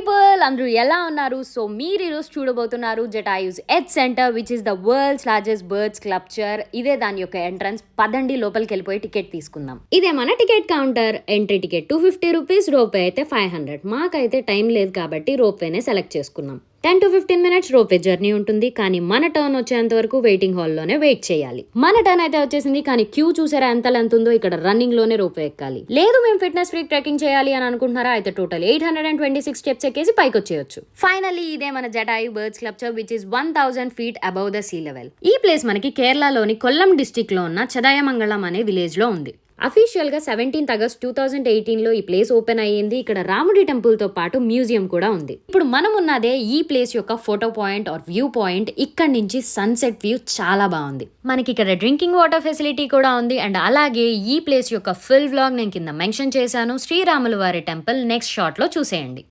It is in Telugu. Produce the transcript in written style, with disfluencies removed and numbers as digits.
పీపుల్ అందరూ ఎలా ఉన్నారు? సో మీరు ఈరోజు చూడబోతున్నారు Jatayu's earth centre which is the world's largest bird sculpture. ఇదే దాని యొక్క ఎంట్రన్స్. పదండి లోపలికి వెళ్ళిపోయి టికెట్ తీసుకుందాం. ఇదే మన ticket counter. Entry ticket 250 rupees, రోపే అయితే 500. మాకైతే టైం లేదు కాబట్టి రోప్వేనే సెలెక్ట్ చేసుకున్నాం. 10 to 15 minutes రోపే జర్నీ ఉంటుంది, కానీ మన టర్న్ వచ్చేంత వరకు వెయిటింగ్ హాల్లోనే వెయిట్ చేయాలి. మన టర్న్ అయితే వచ్చేసింది, కానీ క్యూ చూసారా ఎంత లెంత్ ఉందో. ఇక్కడ రన్నింగ్ లోనే రోపే ఎక్కాలి. లేదు మేము ఫిట్నెస్ ఫ్రీక్ ట్రెక్కింగ్ చేయాలి అని అనుకుంటున్నారా, అయితే టోటల్ 826 స్టెప్స్ ఎక్కేసి పైకి వచ్చేయచ్చు. ఫైనల్లీ ఇదే మన Jatayu bird sculpture which is 1000 feet above the sea level. ఈ ప్లేస్ మనకి కేరళలోని కొల్లం డిస్ట్రిక్ట్ లో ఉన్న చదాయమంగళం అనే విలేజ్ లో ఉంది. అఫీషియల్ గా 17th August 2018 లో ఈ ప్లేస్ ఓపెన్ అయ్యింది. ఇక్కడ రాముడి టెంపుల్ తో పాటు మ్యూజియం కూడా ఉంది. ఇప్పుడు మనం ఉన్నదే ఈ ప్లేస్ యొక్క photo point or view point. ఇక్కడ నుంచి సన్సెట్ వ్యూ చాలా బాగుంది. మనకి ఇక్కడ డ్రింకింగ్ వాటర్ ఫెసిలిటీ కూడా ఉంది. అండ్ అలాగే ఈ ప్లేస్ యొక్క ఫుల్ వ్లాగ్ నేను కింద మెన్షన్ చేశాను. శ్రీరాములు వారి టెంపుల్ నెక్స్ట్ షాట్ లో చూసేయండి.